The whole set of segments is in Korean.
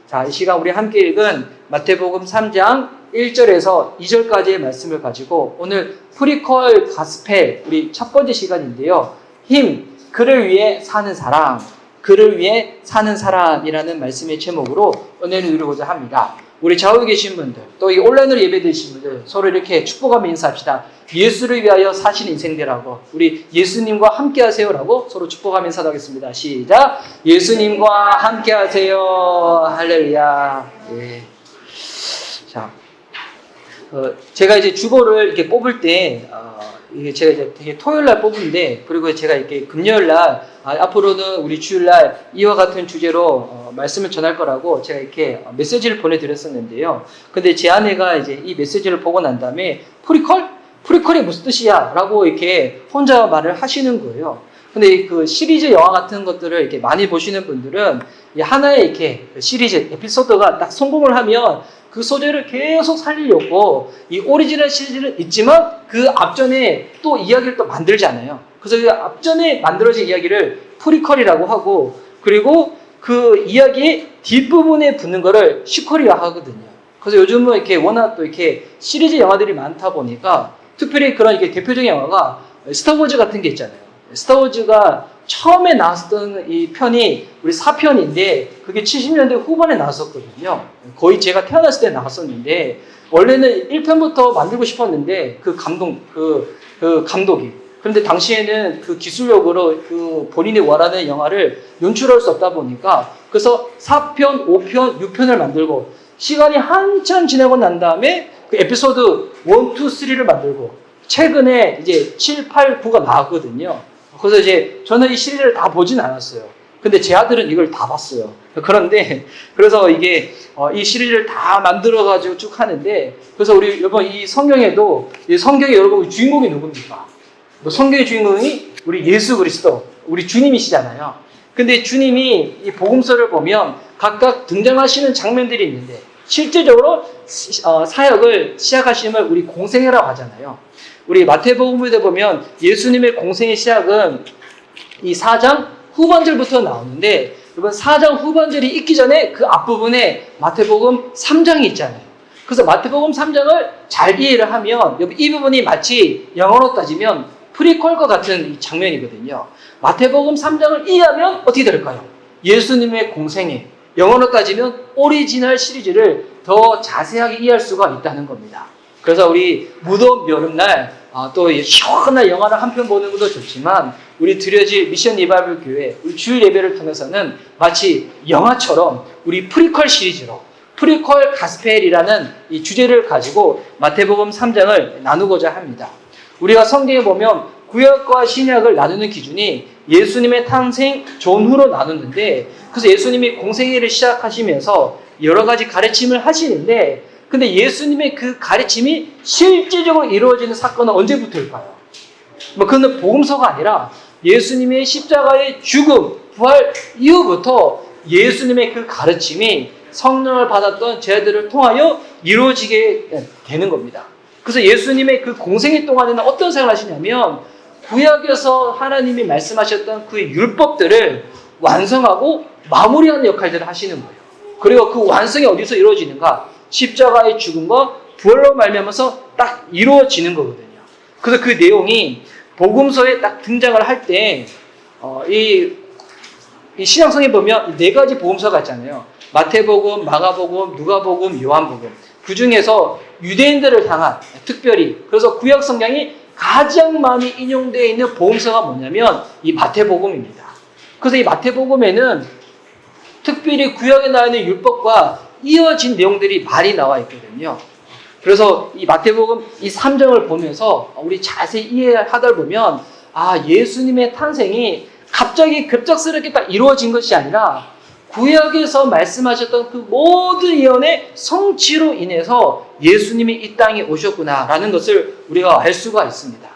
자, 이 시간 우리 함께 읽은 마태복음 3장 1절에서 2절까지의 말씀을 가지고 오늘 프리퀄 가스펠 우리 첫 번째 시간인데요. 그를 위해 사는 사람, 그를 위해 사는 사람이라는 말씀의 제목으로 은혜를 누리고자 합니다. 우리 좌우에 계신 분들, 또 이 온라인으로 예배드리신 분들 서로 이렇게 축복하며 인사합시다. 예수를 위하여 사신 인생들하고 우리 예수님과 함께 하세요라고 서로 축복하면서 하겠습니다. 시작. 예수님과 함께 하세요. 할렐루야. 예. 자, 제가 이제 주보를 이렇게 뽑을 때 이게 제가 이제 되게 토요일 날 뽑은데, 그리고 제가 이렇게 금요일 날 앞으로는 우리 주일 날 이와 같은 주제로 말씀을 전할 거라고 제가 이렇게 메시지를 보내드렸었는데요. 근데 제 아내가 이제 이 메시지를 보고 난 다음에 프리퀄이 무슨 뜻이야? 라고 이렇게 혼자 말을 하시는 거예요. 근데 그 시리즈 영화 같은 것들을 이렇게 많이 보시는 분들은 하나의 이렇게 시리즈, 에피소드가 딱 성공을 하면 그 소재를 계속 살리려고 이 오리지널 시리즈는 있지만 그 앞전에 또 이야기를 또 만들잖아요. 그래서 그 앞전에 만들어진 이야기를 프리퀄이라고 하고, 그리고 그 이야기의 뒷부분에 붙는 거를 시퀄이라고 하거든요. 그래서 요즘은 이렇게 워낙 또 이렇게 시리즈 영화들이 많다 보니까, 특별히 그런 이렇게 대표적인 영화가 스타워즈 같은 게 있잖아요. 스타워즈가 처음에 나왔던 이 편이 우리 4편인데 그게 70년대 후반에 나왔었거든요. 거의 제가 태어났을 때 나왔었는데, 원래는 1편부터 만들고 싶었는데 그 감독이, 그런데 당시에는 그 기술력으로 그 본인이 원하는 영화를 연출할 수 없다 보니까, 그래서 4편, 5편, 6편을 만들고 시간이 한참 지나고 난 다음에 그 에피소드 1, 2, 3를 만들고 최근에 이제 7, 8, 9가 나왔거든요. 그래서 이제 저는 이 시리즈를 다 보진 않았어요. 근데 제 아들은 이걸 다 봤어요. 그래서 이게 이 시리즈를 다 만들어가지고 쭉 하는데, 그래서 우리 여러분 이 성경에도, 이 성경에 여러분 주인공이 누굽니까? 성경의 주인공이 우리 예수 그리스도, 우리 주님이시잖아요. 근데 주님이 이 복음서를 보면 각각 등장하시는 장면들이 있는데, 실제적으로 사역을 시작하심을 우리 공생애라고 하잖아요. 우리 마태복음에 보면 예수님의 공생의 시작은 이 4장 후반절부터 나오는데, 이번 4장 후반절이 있기 전에 그 앞부분에 마태복음 3장이 있잖아요. 그래서 마태복음 3장을 잘 이해를 하면 이 부분이 마치 영어로 따지면 프리퀄과 같은 장면이거든요. 마태복음 3장을 이해하면 어떻게 될까요? 예수님의 공생애, 영어로 따지면 오리지널 시리즈를 더 자세하게 이해할 수가 있다는 겁니다. 그래서 우리 무더운 여름날 또 시원한 영화를 한 편 보는 것도 좋지만, 우리 드려질 미션 리바이벌 교회 우리 주일 예배를 통해서는 마치 영화처럼 우리 프리퀄 시리즈로 프리퀄 가스펠이라는 이 주제를 가지고 마태복음 3장을 나누고자 합니다. 우리가 성경에 보면 구약과 신약을 나누는 기준이 예수님의 탄생 전후로 나누는데, 그래서 예수님이 공생애를 시작하시면서 여러 가지 가르침을 하시는데, 근데 예수님의 그 가르침이 실제적으로 이루어지는 사건은 언제부터일까요? 그건 복음서가 아니라 예수님의 십자가의 죽음, 부활 이후부터 예수님의 그 가르침이 성령을 받았던 제자들을 통하여 이루어지게 되는 겁니다. 그래서 예수님의 그 공생애 동안에는 어떤 생각을 하시냐면, 구약에서 하나님이 말씀하셨던 그 율법들을 완성하고 마무리하는 역할들을 하시는 거예요. 그리고 그 완성이 어디서 이루어지는가? 십자가의 죽음과 부활로 말미암아서 딱 이루어지는 거거든요. 그래서 그 내용이 복음서에 딱 등장을 할 때, 이 신약성에 보면 네 가지 복음서가 있잖아요. 마태복음, 마가복음, 누가복음, 요한복음. 그 중에서 유대인들을 향한, 특별히 그래서 구약 성경이 가장 많이 인용되어 있는 복음서가 뭐냐면 이 마태복음입니다. 그래서 이 마태복음에는 특별히 구약에 나와 있는 율법과 이어진 내용들이 많이 나와 있거든요. 그래서 이 마태복음 이 3장을 보면서 우리 자세히 이해하다 보면, 예수님의 탄생이 갑자기 급작스럽게 딱 이루어진 것이 아니라 구약에서 말씀하셨던 그 모든 예언의 성취로 인해서 예수님이 이 땅에 오셨구나라는 것을 우리가 알 수가 있습니다.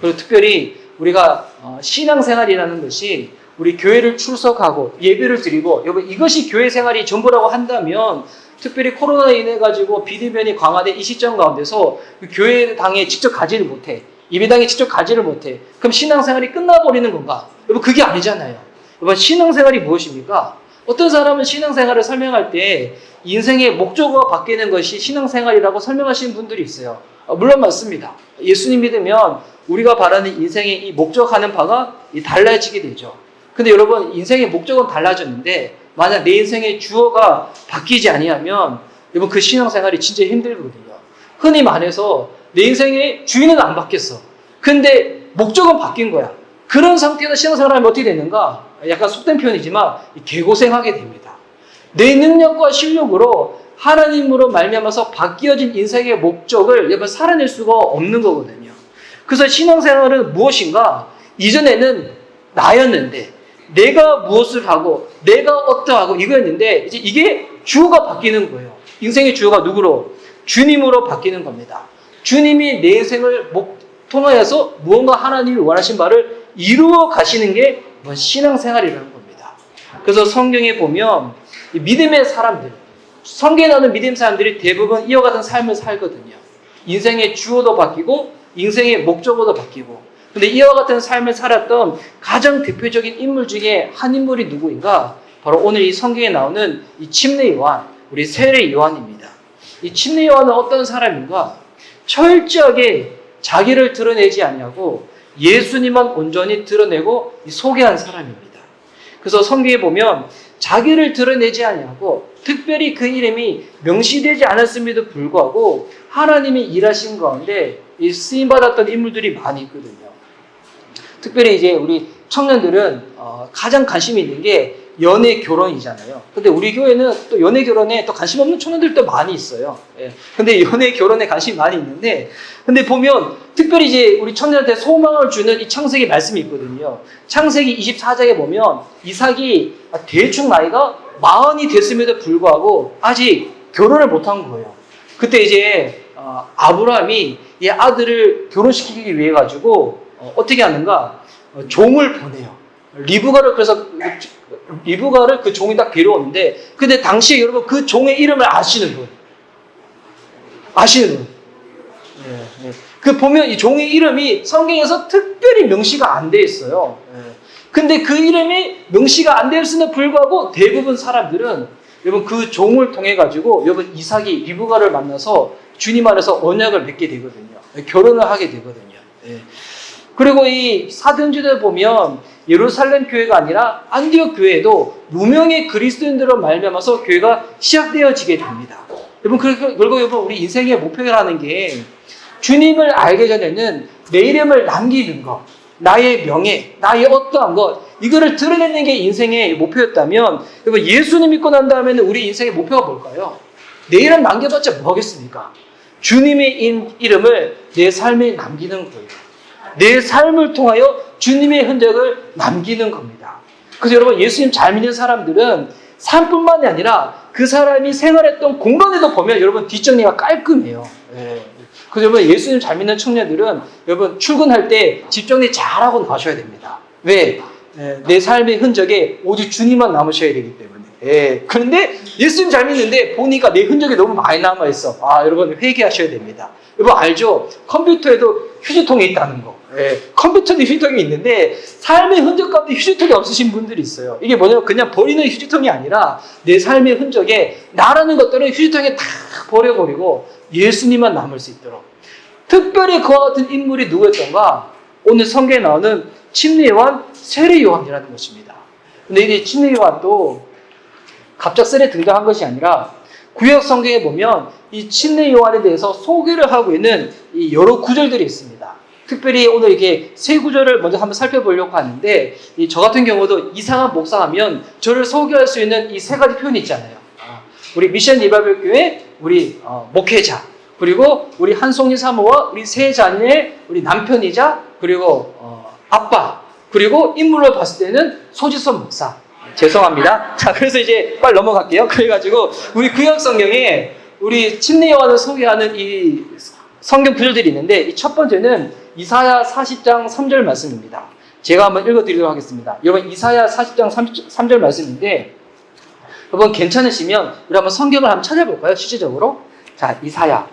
그리고 특별히 우리가 신앙생활이라는 것이 우리 교회를 출석하고 예배를 드리고, 여러분 이것이 교회 생활이 전부라고 한다면, 특별히 코로나로 인해 가지고 비대면이 강화된 이 시점 가운데서 교회당에 직접 가지를 못해, 예배당에 직접 가지를 못해. 그럼 신앙생활이 끝나버리는 건가? 여러분 그게 아니잖아요. 여러분 신앙생활이 무엇입니까? 어떤 사람은 신앙생활을 설명할 때 인생의 목적어가 바뀌는 것이 신앙생활이라고 설명하시는 분들이 있어요. 물론 맞습니다. 예수님 믿으면 우리가 바라는 인생의 이 목적하는 바가 달라지게 되죠. 근데 여러분, 인생의 목적은 달라졌는데 만약 내 인생의 주어가 바뀌지 아니하면 여러분, 그 신앙생활이 진짜 힘들거든요. 흔히 말해서 내 인생의 주인은 안 바뀌었어. 근데 목적은 바뀐 거야. 그런 상태에서 신앙생활하면 어떻게 되는가? 약간 속된 표현이지만 개고생하게 됩니다. 내 능력과 실력으로 하나님으로 말미암아서 바뀌어진 인생의 목적을 여러분 살아낼 수가 없는 거거든요. 그래서 신앙생활은 무엇인가? 이전에는 나였는데 내가 무엇을 하고 내가 어떠하고 이거였는데 이제 이게 주어가 바뀌는 거예요. 인생의 주어가 누구로? 주님으로 바뀌는 겁니다. 주님이 내 인생을 통하여서 무언가 하나님이 원하신 바를 이루어 가시는 게 신앙생활이라는 겁니다. 그래서 성경에 보면 믿음의 사람들, 성경에 나오는 믿음 사람들이 대부분 이와 같은 삶을 살거든요. 인생의 주어도 바뀌고 인생의 목적어도 바뀌고. 근데 이와 같은 삶을 살았던 가장 대표적인 인물 중에 한 인물이 누구인가? 바로 오늘 이 성경에 나오는 이 침례 요한, 우리 세례 요한입니다. 이 침례 요한은 어떤 사람인가? 철저하게 자기를 드러내지 않냐고 예수님만 온전히 드러내고 소개한 사람입니다. 그래서 성경에 보면 자기를 드러내지 않냐고 특별히 그 이름이 명시되지 않았음에도 불구하고 하나님이 일하신 가운데 쓰임받았던 인물들이 많이 있거든요. 특별히 이제 우리 청년들은 가장 관심이 있는 게 연애 결혼이잖아요. 근데 우리 교회는 또 연애 결혼에 또 관심 없는 청년들도 많이 있어요. 예. 근데 연애 결혼에 관심이 많이 있는데, 근데 보면 특별히 이제 우리 청년한테 소망을 주는 이 창세기 말씀이 있거든요. 창세기 24장에 보면 이삭이 대충 나이가 40이 됐음에도 불구하고 아직 결혼을 못한 거예요. 그때 이제 아브라함이 이 아들을 결혼시키기 위해 가지고 어떻게 하는가? 종을 보내요. 리브가를 그 종이 딱 데려오는데, 근데 당시에 여러분 그 종의 이름을 아시는 분? 예. 그 보면 이 종의 이름이 성경에서 특별히 명시가 안 돼 있어요. 예. 근데 그 이름이 명시가 안 되었음에도 불구하고 대부분 사람들은 여러분 그 종을 통해 가지고 여러분 이삭이 리브가를 만나서 주님 안에서 언약을 맺게 되거든요. 결혼을 하게 되거든요. 예. 그리고 이 사도행전에 보면 예루살렘 교회가 아니라 안디옥 교회에도 무명의 그리스도인들로 말미암아서 교회가 시작되어지게 됩니다. 여러분, 결국 여러분 우리 인생의 목표라는 게 주님을 알기 전에는 내 이름을 남기는 것, 나의 명예, 나의 어떠한 것, 이거를 드러내는 게 인생의 목표였다면, 여러분 예수님 믿고 난 다음에는 우리 인생의 목표가 뭘까요? 내 이름 남겨봤자 뭐 하겠습니까? 주님의 이름을 내 삶에 남기는 거예요. 내 삶을 통하여 주님의 흔적을 남기는 겁니다. 그래서 여러분 예수님 잘 믿는 사람들은 삶뿐만이 아니라 그 사람이 생활했던 공간에도 보면 여러분 뒷정리가 깔끔해요. 예. 그래서 여러분 예수님 잘 믿는 청년들은 여러분 출근할 때 집 정리 잘하고 나셔야 됩니다. 왜? 내 삶의 흔적에 오직 주님만 남으셔야 되기 때문에. 예. 그런데 예수님 잘 믿는데 보니까 내 흔적이 너무 많이 남아있어. 여러분 회개하셔야 됩니다. 여러분 알죠? 컴퓨터에도 휴지통이 있다는 거. 예. 컴퓨터도 휴지통이 있는데 삶의 흔적 가운데 휴지통이 없으신 분들이 있어요. 이게 뭐냐면 그냥 버리는 휴지통이 아니라 내 삶의 흔적에 나라는 것들은 휴지통에 다 버려버리고 예수님만 남을 수 있도록. 특별히 그와 같은 인물이 누구였던가? 오늘 성경에 나오는 침례 요한, 세례 요한이라는 것입니다. 근데 이 침례 요한도 갑작스레 등장한 것이 아니라 구약 성경에 보면 이 침례 요한에 대해서 소개를 하고 있는 이 여러 구절들이 있습니다. 특별히 오늘 이렇게 세 구절을 먼저 한번 살펴보려고 하는데, 저 같은 경우도 이상한 목사하면 저를 소개할 수 있는 이 세 가지 표현이 있잖아요. 우리 미션 리바이벌 교회 우리 목회자, 그리고 우리 한송이 사모와 우리 세 자녀의 우리 남편이자 그리고 아빠, 그리고 인물로 봤을 때는 소지섭 목사. 죄송합니다. 자, 그래서 이제 빨리 넘어갈게요. 그래가지고 우리 구약 성경에 우리 침례 요한을 소개하는 이 성경 구절들이 있는데, 이 첫 번째는 이사야 40장 3절 말씀입니다. 제가 한번 읽어드리도록 하겠습니다. 여러분 이사야 40장 3절 말씀인데, 여러분 괜찮으시면 우리 한번 성경을 한번 찾아볼까요? 실질적으로. 자, 이사야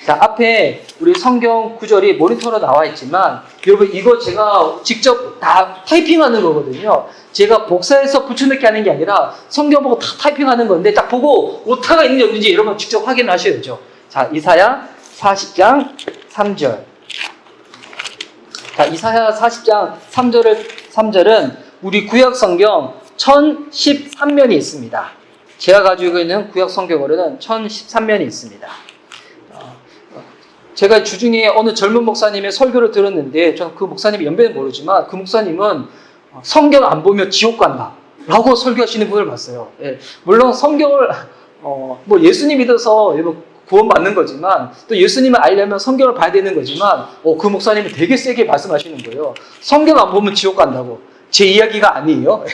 자, 앞에 우리 성경 구절이 모니터로 나와 있지만 여러분 이거 제가 직접 다 타이핑하는 거거든요. 제가 복사해서 붙여넣기 하는 게 아니라 성경 보고 다 타이핑하는 건데 딱 보고 오타가 있는지 없는지 여러분 직접 확인하셔야죠. 자, 이사야 40장 3절. 자, 이사야 40장 3절은 우리 구약 성경 1013면이 있습니다. 제가 가지고 있는 구약 성경으로는 1013면이 있습니다. 제가 주중에 어느 젊은 목사님의 설교를 들었는데 저는 그 목사님의 연배는 모르지만 그 목사님은 성경 안 보면 지옥 간다 라고 설교하시는 분을 봤어요. 예, 물론 성경을 뭐 예수님 믿어서 구원받는 거지만 또 예수님을 알려면 성경을 봐야 되는 거지만 그 목사님이 되게 세게 말씀하시는 거예요. 성경 안 보면 지옥 간다고. 제 이야기가 아니에요.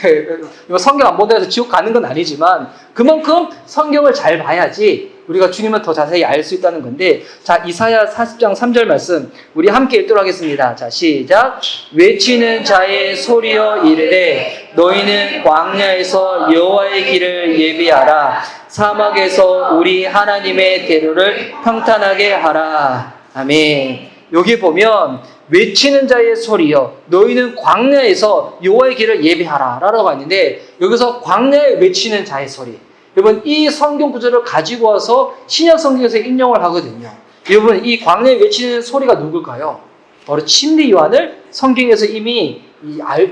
성경 안 본다고 해서 지옥 가는 건 아니지만 그만큼 성경을 잘 봐야지 우리가 주님을 더 자세히 알 수 있다는 건데, 자, 이사야 40장 3절 말씀 우리 함께 읽도록 하겠습니다. 자, 시작. 외치는 자의 소리여 이르되 너희는 광야에서 여호와의 길을 예비하라. 사막에서 우리 하나님의 대로를 평탄하게 하라. 아멘. 여기 보면 외치는 자의 소리여 너희는 광야에서 여호와의 길을 예비하라 라고 하는데, 여기서 광야에 외치는 자의 소리, 여러분 이 성경 구절을 가지고 와서 신약 성경에서 인용을 하거든요. 여러분 이 광야에 외치는 소리가 누굴까요? 바로 침례 요한을 성경에서 이미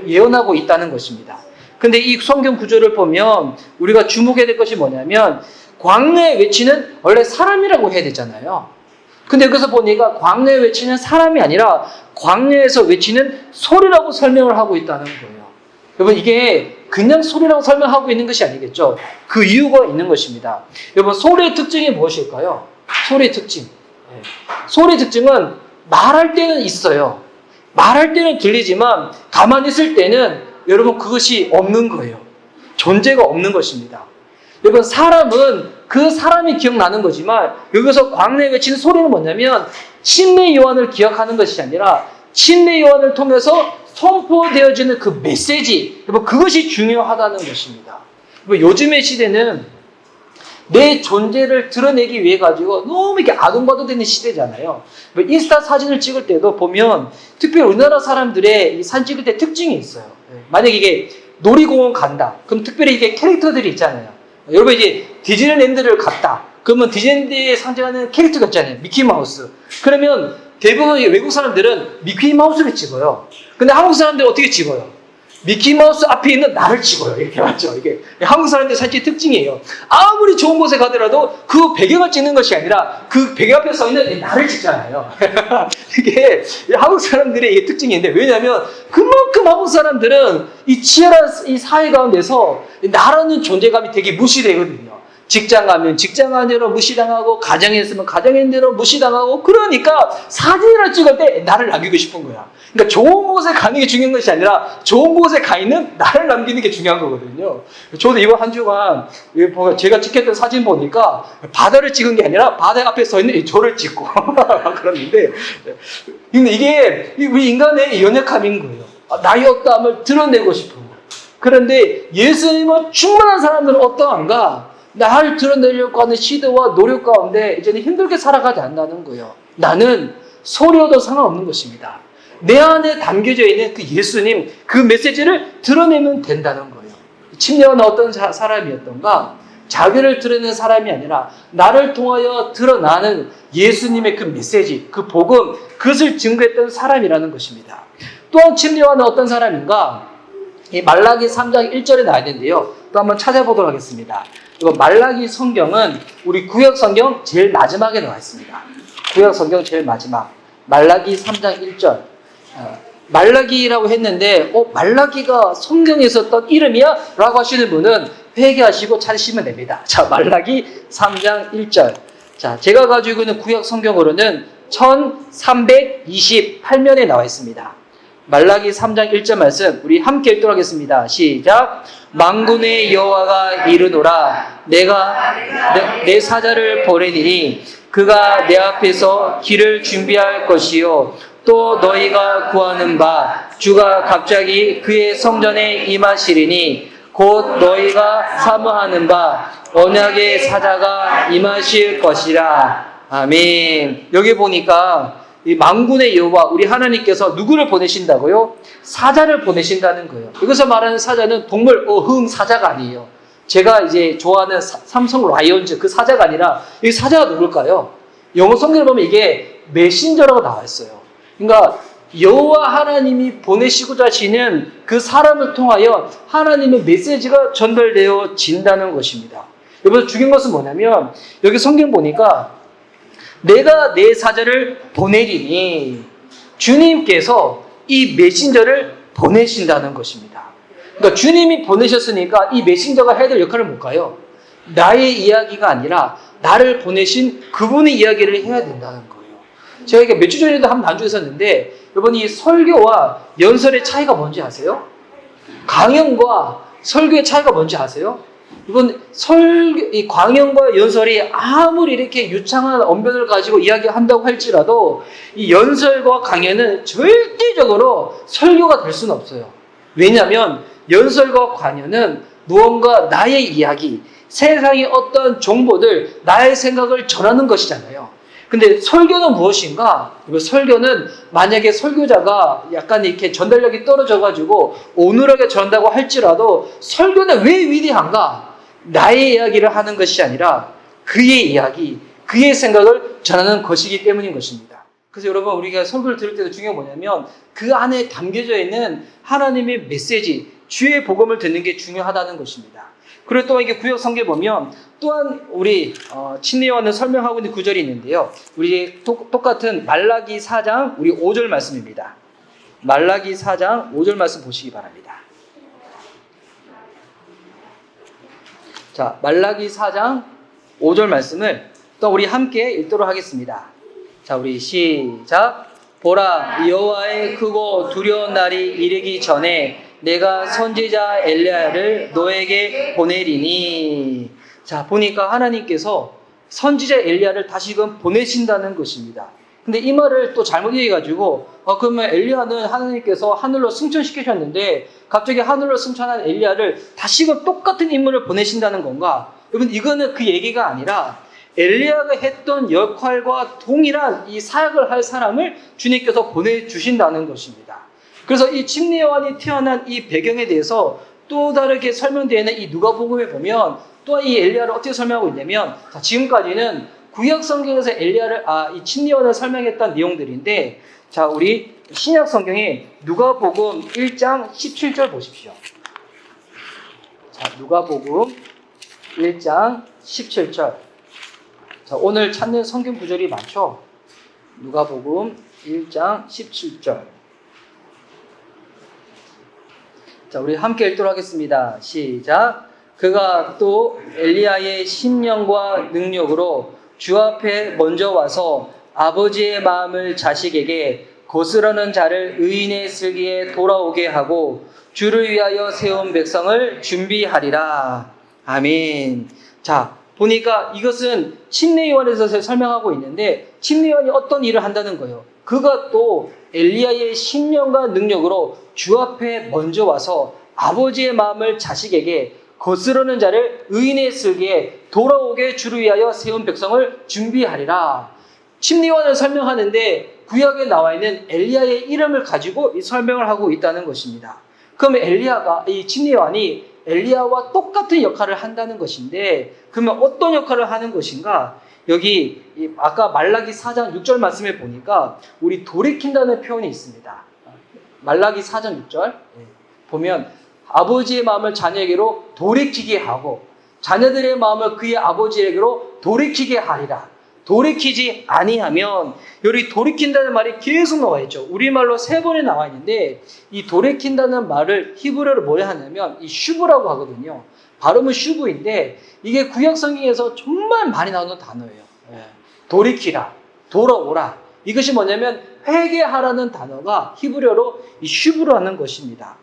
예언하고 있다는 것입니다. 근데 이 성경 구절을 보면 우리가 주목해야 될 것이 뭐냐면, 광야에 외치는 원래 사람이라고 해야 되잖아요. 근데 여기서 보니까 광야에 외치는 사람이 아니라 광야에서 외치는 소리라고 설명을 하고 있다는 거예요. 여러분 이게 그냥 소리라고 설명하고 있는 것이 아니겠죠. 그 이유가 있는 것입니다. 여러분 소리의 특징이 무엇일까요? 소리의 특징. 소리의 특징은 말할 때는 있어요. 말할 때는 들리지만 가만히 있을 때는 여러분 그것이 없는 거예요. 존재가 없는 것입니다. 여러분 사람은 그 사람이 기억나는 거지만 여기서 광야에 외치는 소리는 뭐냐면 침례 요한을 기억하는 것이 아니라 침례 요한을 통해서 선포되어지는 그 메시지, 여러분 그것이 중요하다는 것입니다. 여러분 요즘의 시대는 내 존재를 드러내기 위해 가지고 너무 이렇게 아동바도되는 시대잖아요. 인스타 사진을 찍을 때도 보면 특별히 우리나라 사람들의 이 사진 찍을 때 특징이 있어요. 만약에 이게 놀이공원 간다, 그럼 특별히 이게 캐릭터들이 있잖아요. 여러분 이제 디즈니랜드를 갔다, 그러면 디즈니랜드에 상징하는 캐릭터가 있잖아요. 미키마우스. 그러면 대부분 외국 사람들은 미키마우스를 찍어요. 근데 한국 사람들은 어떻게 찍어요? 미키마우스 앞에 있는 나를 찍어요. 이렇게 맞죠? 이게 한국 사람들의 사실 특징이에요. 아무리 좋은 곳에 가더라도 그 배경을 찍는 것이 아니라 그 배경 앞에 서 있는 나를 찍잖아요. 이게 한국 사람들의 이게 특징인데, 왜냐하면 그만큼 한국 사람들은 이 치열한 이 사회 가운데서 나라는 존재감이 되게 무시되거든요. 직장 가면 직장 안으로 무시당하고, 가정에 있으면 가정인대로 무시당하고, 그러니까 사진을 찍을 때 나를 남기고 싶은 거야. 그러니까 좋은 곳에 가는 게 중요한 것이 아니라 좋은 곳에 가 있는 나를 남기는 게 중요한 거거든요. 저도 이번 한 주간 제가 찍혔던 사진 보니까 바다를 찍은 게 아니라 바다 앞에 서 있는 저를 찍고 그랬는데, 근데 이게 우리 인간의 연약함인 거예요. 나의 어떠함을 드러내고 싶은 거. 그런데 예수님은 충만한 사람들은 어떠한가? 나를 드러내려고 하는 시도와 노력 가운데 이제는 힘들게 살아가지 않는다는 거예요. 나는 소리여도 상관없는 것입니다. 내 안에 담겨져 있는 그 예수님, 그 메시지를 드러내면 된다는 거예요. 침례요한은 어떤 사람이었던가? 자기를 드러내는 사람이 아니라 나를 통하여 드러나는 예수님의 그 메시지, 그 복음, 그것을 증거했던 사람이라는 것입니다. 또한 침례요한은 어떤 사람인가? 이 말라기 3장 1절에 나와 있는데요. 또 한번 찾아보도록 하겠습니다. 이거 말라기 성경은 우리 구약 성경 제일 마지막에 나와 있습니다. 구약 성경 제일 마지막. 말라기 3장 1절. 말라기라고 했는데, 말라기가 성경에 있었던 이름이야? 라고 하시는 분은 회개하시고 찾으시면 됩니다. 자, 말라기 3장 1절. 자, 제가 가지고 있는 구약 성경으로는 1328면에 나와 있습니다. 말라기 3장 1절 말씀 우리 함께 읽도록 하겠습니다. 시작. 만군의 여호와가 이르노라. 내가 내 사자를 보내리니 그가 내 앞에서 길을 준비할 것이요 또 너희가 구하는 바 주가 갑자기 그의 성전에 임하시리니 곧 너희가 사모하는 바 언약의 사자가 임하실 것이라. 아멘. 여기 보니까 이 만군의 여호와 우리 하나님께서 누구를 보내신다고요? 사자를 보내신다는 거예요. 여기서 말하는 사자는 동물 어흥 사자가 아니에요. 제가 이제 좋아하는 삼성 라이온즈 그 사자가 아니라 이 사자가 누굴까요? 영어 성경을 보면 이게 메신저라고 나와 있어요. 그러니까 여호와 하나님이 보내시고자 하시는 그 사람을 통하여 하나님의 메시지가 전달되어진다는 것입니다. 여러분 중요한 것은 뭐냐면 여기 성경 보니까 내가 내 사자를 보내리니 주님께서 이 메신저를 보내신다는 것입니다. 그러니까 주님이 보내셨으니까 이 메신저가 해야 될 역할은 뭘까요? 나의 이야기가 아니라 나를 보내신 그분의 이야기를 해야 된다는 거예요. 제가 이게 몇 주 전에도 한번 난주했었는데 여러분 이 설교와 연설의 차이가 뭔지 아세요? 강연과 설교의 차이가 뭔지 아세요? 이건 이 강연과 연설이 아무리 이렇게 유창한 언변을 가지고 이야기한다고 할지라도 이 연설과 강연은 절대적으로 설교가 될 수는 없어요. 왜냐하면 연설과 강연은 무언가 나의 이야기, 세상의 어떤 정보들, 나의 생각을 전하는 것이잖아요. 근데 설교는 무엇인가? 설교는 만약에 설교자가 약간 이렇게 전달력이 떨어져가지고 오늘하게 전한다고 할지라도 설교는 왜 위대한가? 나의 이야기를 하는 것이 아니라 그의 이야기, 그의 생각을 전하는 것이기 때문인 것입니다. 그래서 여러분 우리가 설교를 들을 때도 중요한 게 뭐냐면 그 안에 담겨져 있는 하나님의 메시지, 주의 복음을 듣는 게 중요하다는 것입니다. 그리고 또 이게 구약 성경에 보면 또한 우리 침례요한을 설명하고 있는 구절이 있는데요. 우리 똑같은 말라기 4장 우리 5절 말씀입니다. 말라기 4장 5절 말씀 보시기 바랍니다. 자, 말라기 4장 5절 말씀을 또 우리 함께 읽도록 하겠습니다. 자, 우리 시작. 보라, 여호와의 크고 두려운 날이 이르기 전에 내가 선지자 엘리야를 너에게 보내리니. 자, 보니까 하나님께서 선지자 엘리야를 다시금 보내신다는 것입니다. 근데 이 말을 또 잘못 얘기해가지고 그러면 엘리야는 하나님께서 하늘로 승천시키셨는데 갑자기 하늘로 승천한 엘리야를 다시금 똑같은 인물을 보내신다는 건가? 여러분 이거는 그 얘기가 아니라 엘리야가 했던 역할과 동일한 이 사역을 할 사람을 주님께서 보내주신다는 것입니다. 그래서 이 침례요한이 태어난 이 배경에 대해서 또 다르게 설명되어 있는 이 누가복음에 보면 또 이 엘리야를 어떻게 설명하고 있냐면 자, 지금까지는 구약 성경에서 이 침례요한을 설명했던 내용들인데 자, 우리 신약 성경에 누가복음 1장 17절 보십시오. 자, 누가복음 1장 17절. 자, 오늘 찾는 성경 구절이 많죠? 누가복음 1장 17절. 자, 우리 함께 읽도록 하겠습니다. 시작. 그가 또 엘리야의 신령과 능력으로 주 앞에 먼저 와서 아버지의 마음을 자식에게 거스르는 자를 의인의 슬기에 돌아오게 하고 주를 위하여 세운 백성을 준비하리라. 아멘. 자, 보니까 이것은 침례요한에서 설명하고 있는데 침례요한이 어떤 일을 한다는 거예요. 그가 또 엘리야의 신령과 능력으로 주 앞에 먼저 와서 아버지의 마음을 자식에게 거스르는 자를 의인의 슬기에 돌아오게 주를 위하여 세운 백성을 준비하리라. 침례요한을 설명하는데 구약에 나와 있는 엘리야의 이름을 가지고 이 설명을 하고 있다는 것입니다. 그러면 이 침례요한이 엘리야와 똑같은 역할을 한다는 것인데 그러면 어떤 역할을 하는 것인가? 여기 아까 말라기 4장 6절 말씀에 보니까 우리 돌이킨다는 표현이 있습니다. 말라기 4장 6절 보면 아버지의 마음을 자녀에게로 돌이키게 하고 자녀들의 마음을 그의 아버지에게로 돌이키게 하리라. 돌이키지 아니하면 여기 돌이킨다는 말이 계속 나와 있죠. 우리말로 3번에 나와 있는데 이 돌이킨다는 말을 히브리어로 뭐라 하냐면 이 슈브라고 하거든요. 발음은 슈브인데 이게 구약 성경에서 정말 많이 나오는 단어예요. 돌이키라, 돌아오라. 이것이 뭐냐면 회개하라는 단어가 히브리어로 이 슈브라는 것입니다.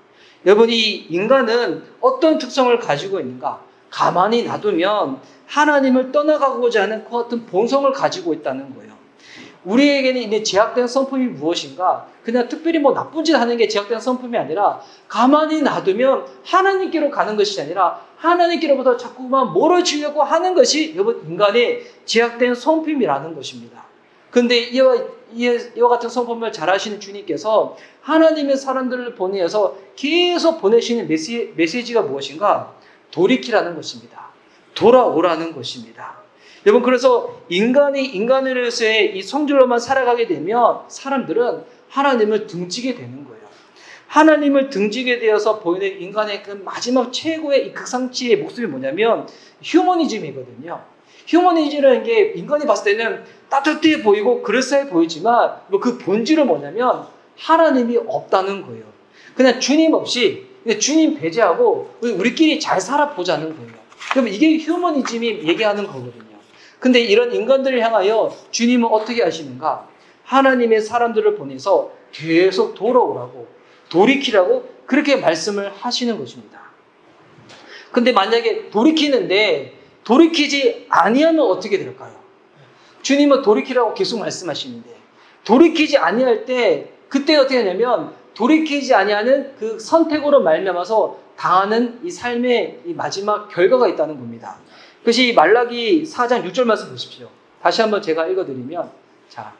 여러분 이 인간은 어떤 특성을 가지고 있는가? 가만히 놔두면 하나님을 떠나가고자 하는 그 같은 본성을 가지고 있다는 거예요. 우리에게는 있는 제약된 성품이 무엇인가? 그냥 특별히 뭐 나쁜 짓 하는 게 제약된 성품이 아니라 가만히 놔두면 하나님께로 가는 것이 아니라 하나님께로부터 자꾸만 멀어지려고 하는 것이 여러분 인간의 제약된 성품이라는 것입니다. 그런데 이와 같은 성품을 잘 아시는 주님께서 하나님의 사람들을 보내서 계속 보내시는 메시지가 무엇인가? 돌이키라는 것입니다. 돌아오라는 것입니다. 여러분, 그래서 인간으로서의 이 성질로만 살아가게 되면 사람들은 하나님을 등지게 되는 거예요. 하나님을 등지게 되어서 보이는 인간의 그 마지막 최고의 이 극상치의 모습이 뭐냐면 휴머니즘이거든요. 휴머니즘이라는 게 인간이 봤을 때는 따뜻해 보이고 그럴싸해 보이지만 그 본질은 뭐냐면 하나님이 없다는 거예요. 그냥 주님 없이 그냥 주님 배제하고 우리끼리 잘 살아보자는 거예요. 그럼 이게 휴머니즘이 얘기하는 거거든요. 근데 이런 인간들을 향하여 주님은 어떻게 하시는가? 하나님의 사람들을 보내서 계속 돌아오라고, 돌이키라고 그렇게 말씀을 하시는 것입니다. 근데 만약에 돌이키지 아니하면 어떻게 될까요? 주님은 돌이키라고 계속 말씀하시는데 돌이키지 아니할 때 그때 어떻게 하냐면 돌이키지 아니하는 그 선택으로 말미암아서 당하는 이 삶의 이 마지막 결과가 있다는 겁니다. 그것이 말라기 4장 6절 말씀 보십시오. 다시 한번 제가 읽어드리면, 자,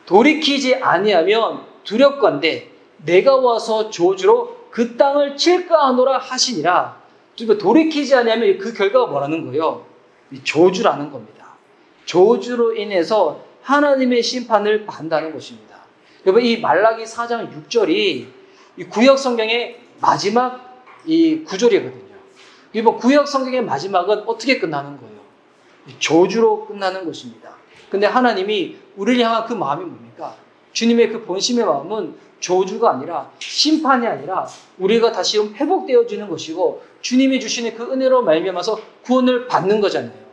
돌이키지 아니하면 두렵건대 내가 와서 저주로 그 땅을 칠까 하노라 하시니라. 돌이키지 아니하면 그 결과가 뭐라는 거예요? 저주라는 겁니다. 저주로 인해서 하나님의 심판을 받는다는 것입니다. 여러분, 이 말라기 4장 6절이 이 구약 성경의 마지막 이 구절이거든요. 이번 구약 성경의 마지막은 어떻게 끝나는 거예요? 저주로 끝나는 것입니다. 근데 하나님이 우리를 향한 그 마음이 뭡니까? 주님의 그 본심의 마음은 저주가 아니라 심판이 아니라 우리가 다시 회복되어지는 것이고 주님이 주시는 그 은혜로 말미암아서 구원을 받는 거잖아요.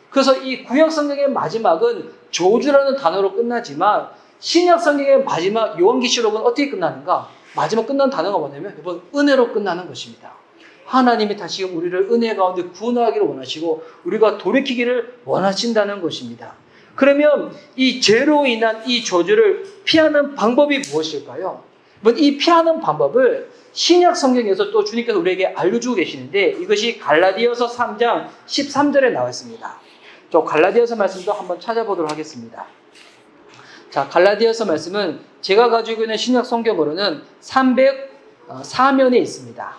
그래서 이 구약 성경의 마지막은 저주라는 단어로 끝나지만 신약 성경의 마지막 요한계시록은 어떻게 끝나는가? 마지막 끝난 단어가 뭐냐면 이번 은혜로 끝나는 것입니다. 하나님이 다시금 우리를 은혜 가운데 구원하기를 원하시고 우리가 돌이키기를 원하신다는 것입니다. 그러면 이 죄로 인한 이 저주를 피하는 방법이 무엇일까요? 이 피하는 방법을 신약 성경에서 또 주님께서 우리에게 알려주고 계시는데 이것이 갈라디아서 3장 13절에 나와 있습니다. 저 갈라디아서 말씀도 한번 찾아보도록 하겠습니다. 자, 갈라디아서 말씀은 제가 가지고 있는 신약 성경으로는 304면에 있습니다.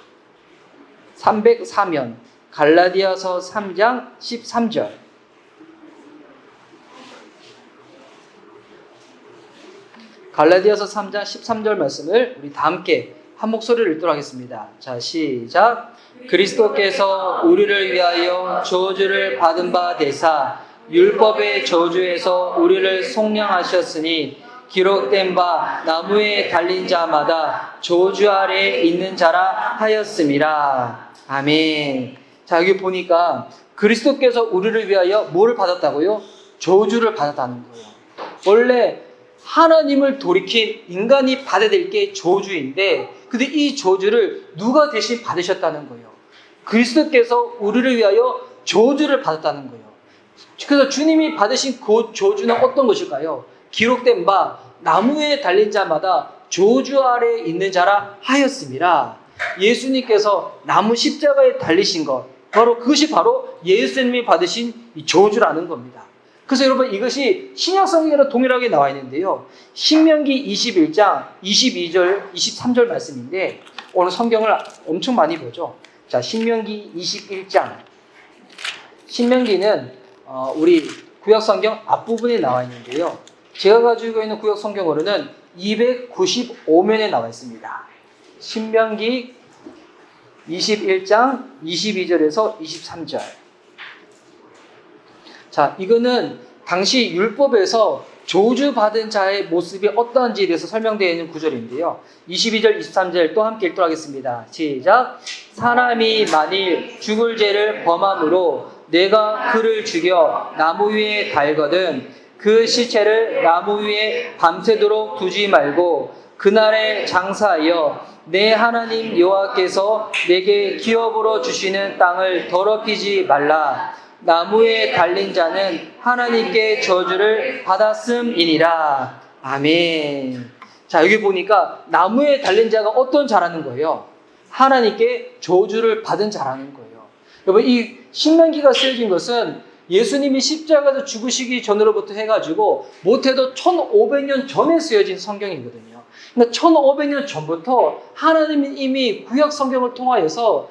304면, 갈라디아서 3장 13절. 갈라디아서 3장 13절 말씀을 우리 다 함께 한 목소리를 읽도록 하겠습니다. 자, 시작. 그리스도께서 우리를 위하여 저주를 받은 바 되사 율법의 저주에서 우리를 속량하셨으니 기록된 바 나무에 달린 자마다 저주 아래 있는 자라 하였음이라. 아멘. 자, 여기 보니까 그리스도께서 우리를 위하여 뭐를 받았다고요? 저주를 받았다는 거예요. 원래 하나님을 돌이킨 인간이 받아야 될 게 저주인데 근데 이 저주를 누가 대신 받으셨다는 거예요? 그리스도께서 우리를 위하여 저주를 받았다는 거예요. 그래서 주님이 받으신 그 저주는 어떤 것일까요? 기록된 바 나무에 달린 자마다 저주 아래에 있는 자라 하였음이라. 예수님께서 나무 십자가에 달리신 것, 그것이 바로 예수님이 받으신 이 저주라는 겁니다. 그래서 여러분 이것이 신약 성경에도 동일하게 나와 있는데요. 신명기 21장 22절 23절 말씀인데 오늘 성경을 엄청 많이 보죠. 자, 신명기 21장. 신명기는 우리 구약 성경 앞부분에 나와 있는데요. 제가 가지고 있는 구약 성경으로는 295면에 나와 있습니다. 신명기 21장 22절에서 23절. 자, 이거는 당시 율법에서 저주받은 자의 모습이 어떠한지에 대해서 설명되어 있는 구절인데요. 22절, 23절 또 함께 읽도록 하겠습니다. 시작. 사람이 만일 죽을 죄를 범함으로 내가 그를 죽여 나무 위에 달거든 그 시체를 나무 위에 밤새도록 두지 말고 그날에 장사하여 내 하나님 여호와께서 내게 기업으로 주시는 땅을 더럽히지 말라. 나무에 달린 자는 하나님께 저주를 받았음이니라. 아멘. 자, 여기 보니까 나무에 달린 자가 어떤 자라는 거예요? 하나님께 저주를 받은 자라는 거예요. 여러분, 이 신명기가 쓰여진 것은 예수님이 십자가에서 죽으시기 전으로부터 해가지고 못해도 1500년 전에 쓰여진 성경이거든요. 그러니까 1500년 전부터 하나님이 이미 구약 성경을 통하여서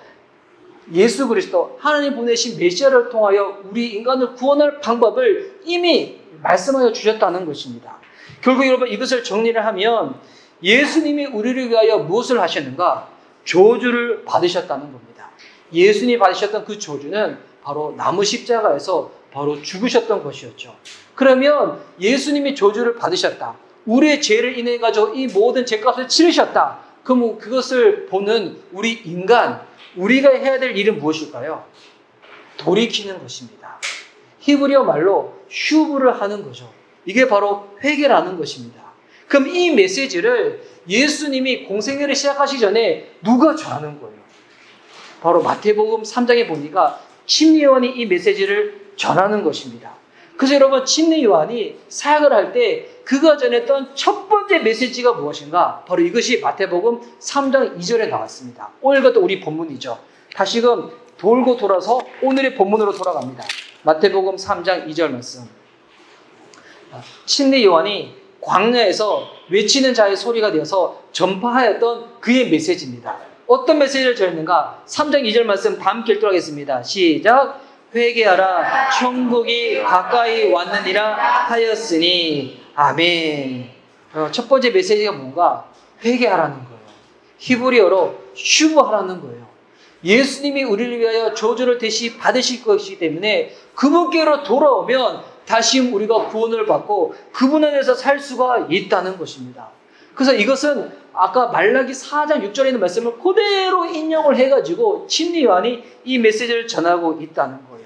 예수 그리스도, 하나님 보내신 메시아를 통하여 우리 인간을 구원할 방법을 이미 말씀하여 주셨다는 것입니다. 결국 여러분, 이것을 정리를 하면 예수님이 우리를 위하여 무엇을 하셨는가? 저주를 받으셨다는 겁니다. 예수님이 받으셨던 그 저주는 바로 나무 십자가에서 바로 죽으셨던 것이었죠. 그러면 예수님이 저주를 받으셨다. 우리의 죄를 인해 가지고 이 모든 죄값을 치르셨다. 그럼 그것을 보는 우리 인간, 우리가 해야 될 일은 무엇일까요? 돌이키는 것입니다. 히브리어 말로 슈브를 하는 거죠. 이게 바로 회개라는 것입니다. 그럼 이 메시지를 예수님이 공생애를 시작하시기 전에 누가 전하는 거예요? 바로 마태복음 3장에 보니까 침례 요한이 이 메시지를 전하는 것입니다. 그래서 여러분, 침례 요한이 사역을 할 때 그가 전했던 첫 번째 메시지가 무엇인가? 바로 이것이 마태복음 3장 2절에 나왔습니다. 오늘 것도 우리 본문이죠. 다시금 돌고 돌아서 오늘의 본문으로 돌아갑니다. 마태복음 3장 2절 말씀. 침례 요한이 광야에서 외치는 자의 소리가 되어서 전파하였던 그의 메시지입니다. 어떤 메시지를 전했는가? 3장 2절 말씀 다 함께 읽도록 하겠습니다. 시작! 회개하라, 천국이 가까이 왔느니라 하였으니. 아멘. 첫 번째 메시지가 뭔가? 회개하라는 거예요. 히브리어로 슈브하라는 거예요. 예수님이 우리를 위하여 저주를 대신 받으실 것이기 때문에 그분께로 돌아오면 다시 우리가 구원을 받고 그분 안에서 살 수가 있다는 것입니다. 그래서 이것은 아까 말라기 4장 6절에 있는 말씀을 그대로 인용을 해가지고 침례 요한이 이 메시지를 전하고 있다는 거예요.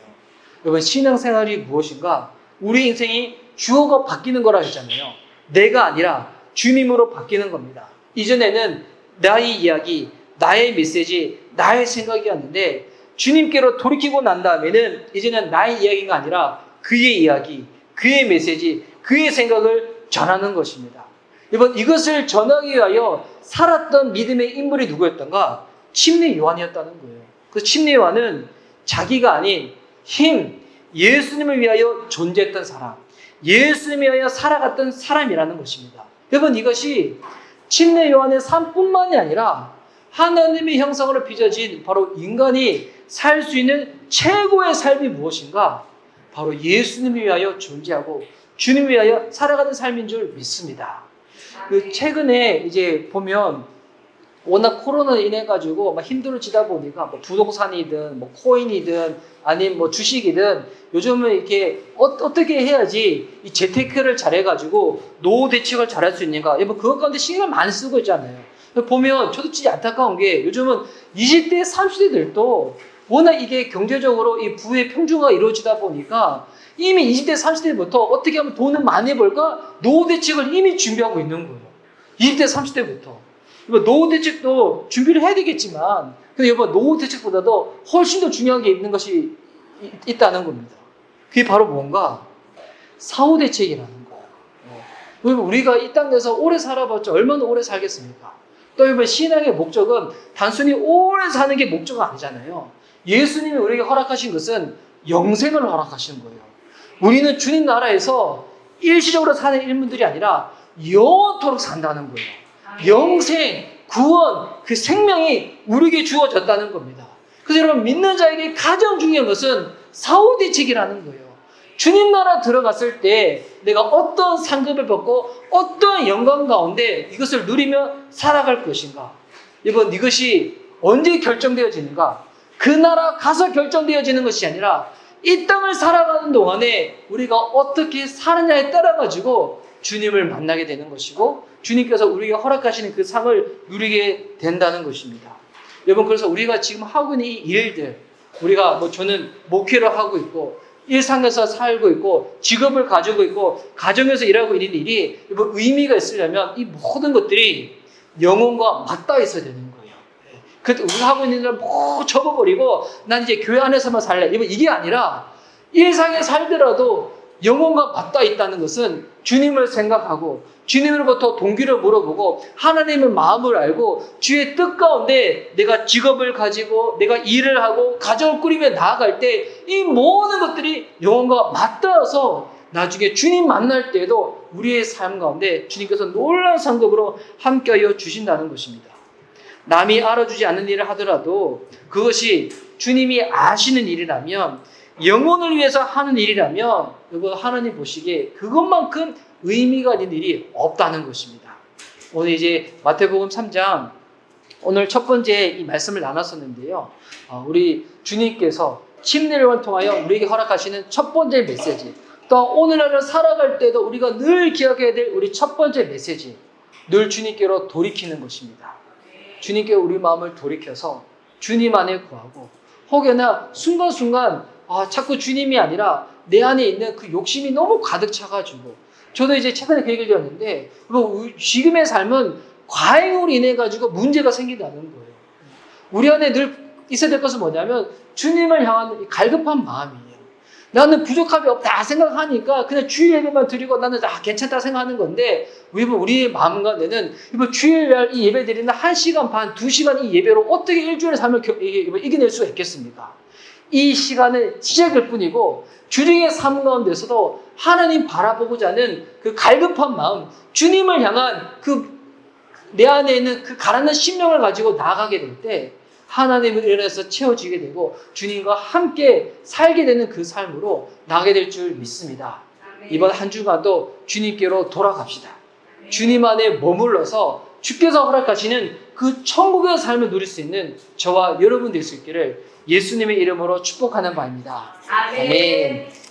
여러분, 신앙생활이 무엇인가? 우리 인생이 주어가 바뀌는 거라 했잖아요. 내가 아니라 주님으로 바뀌는 겁니다. 이전에는 나의 이야기, 나의 메시지, 나의 생각이었는데 주님께로 돌이키고 난 다음에는 이제는 나의 이야기가 아니라 그의 이야기, 그의 메시지, 그의 생각을 전하는 것입니다. 여러분, 이것을 전하기 위하여 살았던 믿음의 인물이 누구였던가? 침례 요한이었다는 거예요. 그 침례 요한은 자기가 아닌 예수님을 위하여 존재했던 사람, 예수님을 위하여 살아갔던 사람이라는 것입니다. 여러분, 이것이 침례 요한의 삶뿐만이 아니라 하나님의 형상으로 빚어진 바로 인간이 살 수 있는 최고의 삶이 무엇인가? 바로 예수님을 위하여 존재하고 주님을 위하여 살아가는 삶인 줄 믿습니다. 최근에 이제 보면 워낙 코로나로 인해 가지고 막 힘들어지다 보니까 뭐 부동산이든 뭐 코인이든 아니면 뭐 주식이든 요즘은 이렇게 어떻게 해야지 이 재테크를 잘해 가지고 노후 대책을 잘할 수 있는가? 여러분, 그것 가운데 신경을 많이 쓰고 있잖아요. 보면 저도 진짜 안타까운 게 요즘은 20대, 30대들도 워낙 이게 경제적으로 이 부의 평준화가 이루어지다 보니까 이미 20대, 30대부터 어떻게 하면 돈을 많이 벌까? 노후 대책을 이미 준비하고 있는 거예요. 20대, 30대부터. 노후 대책도 준비를 해야 되겠지만, 근데 여보, 노후 대책보다도 훨씬 더 중요한 게 있는 것이 있다는 겁니다. 그게 바로 뭔가? 사후 대책이라는 거예요. 우리가 이 땅에서 오래 살아봤자 얼마나 오래 살겠습니까? 또 여러분, 신앙의 목적은 단순히 오래 사는 게 목적은 아니잖아요. 예수님이 우리에게 허락하신 것은 영생을 허락하신 거예요. 우리는 주님 나라에서 일시적으로 사는 인물들이 아니라 영원토록 산다는 거예요. 영생, 구원, 그 생명이 우리에게 주어졌다는 겁니다. 그래서 여러분, 믿는 자에게 가장 중요한 것은 사후 대책이라는 거예요. 주님 나라 들어갔을 때 내가 어떤 상급을 받고 어떤 영광 가운데 이것을 누리며 살아갈 것인가? 여러분, 이것이 언제 결정되어지는가? 그 나라 가서 결정되어지는 것이 아니라 이 땅을 살아가는 동안에 우리가 어떻게 사느냐에 따라 가지고 주님을 만나게 되는 것이고 주님께서 우리에게 허락하시는 그 상을 누리게 된다는 것입니다. 여러분, 그래서 우리가 지금 하고 있는 이 일들, 우리가 저는 목회를 하고 있고 일상에서 살고 있고 직업을 가지고 있고 가정에서 일하고 있는 일이 의미가 있으려면 이 모든 것들이 영혼과 맞닿아 있어야 되는 거예요. 우리가 하고 있는 일을 뭐 접어버리고 난 이제 교회 안에서만 살래. 이게 아니라 일상에 살더라도 영혼과 맞닿아 있다는 것은 주님을 생각하고 주님으로부터 동기를 물어보고 하나님의 마음을 알고 주의 뜻 가운데 내가 직업을 가지고 내가 일을 하고 가정을 꾸리며 나아갈 때 이 모든 것들이 영혼과 맞닿아서 나중에 주님 만날 때에도 우리의 삶 가운데 주님께서 놀라운 상급으로 함께하여 주신다는 것입니다. 남이 알아주지 않는 일을 하더라도 그것이 주님이 아시는 일이라면, 영혼을 위해서 하는 일이라면 이거 하나님 보시기에 그것만큼 의미가 있는 일이 없다는 것입니다. 오늘 이제 마태복음 3장 오늘 첫 번째 이 말씀을 나눴었는데요. 우리 주님께서 침례를 통하여 우리에게 허락하시는 첫 번째 메시지, 또 오늘날을 살아갈 때도 우리가 늘 기억해야 될 우리 첫 번째 메시지, 늘 주님께로 돌이키는 것입니다. 주님께 우리 마음을 돌이켜서 주님 안에 구하고, 혹여나 순간순간 자꾸 주님이 아니라 내 안에 있는 그 욕심이 너무 가득 차가지고, 저도 이제 최근에 그 얘기를 들었는데 지금의 삶은 과잉으로 인해 가지고 문제가 생긴다는 거예요. 우리 안에 늘 있어야 될 것은 뭐냐면 주님을 향한 갈급한 마음이에요. 나는 부족함이 없다 생각하니까 그냥 주일 예배만 드리고 나는 괜찮다 생각하는 건데, 우리의 마음과 뇌는 주일날 이 예배 드리는 1시간 반, 2시간 이 예배로 어떻게 일주일의 삶을 이겨낼 수가 있겠습니까? 이 시간은 시작일 뿐이고 주중의 삶 가운데서도 하나님 바라보고자 하는 그 갈급한 마음, 주님을 향한 내 안에 있는 그 가라앉는 심령을 가지고 나아가게 될 때 하나님을 일어나서 채워지게 되고 주님과 함께 살게 되는 그 삶으로 나가게 될 줄 믿습니다. 이번 한 주간도 주님께로 돌아갑시다. 주님 안에 머물러서 주께서 허락하시는 그 천국의 삶을 누릴 수 있는 저와 여러분 될 수 있기를 예수님의 이름으로 축복하는 바입니다. 아멘.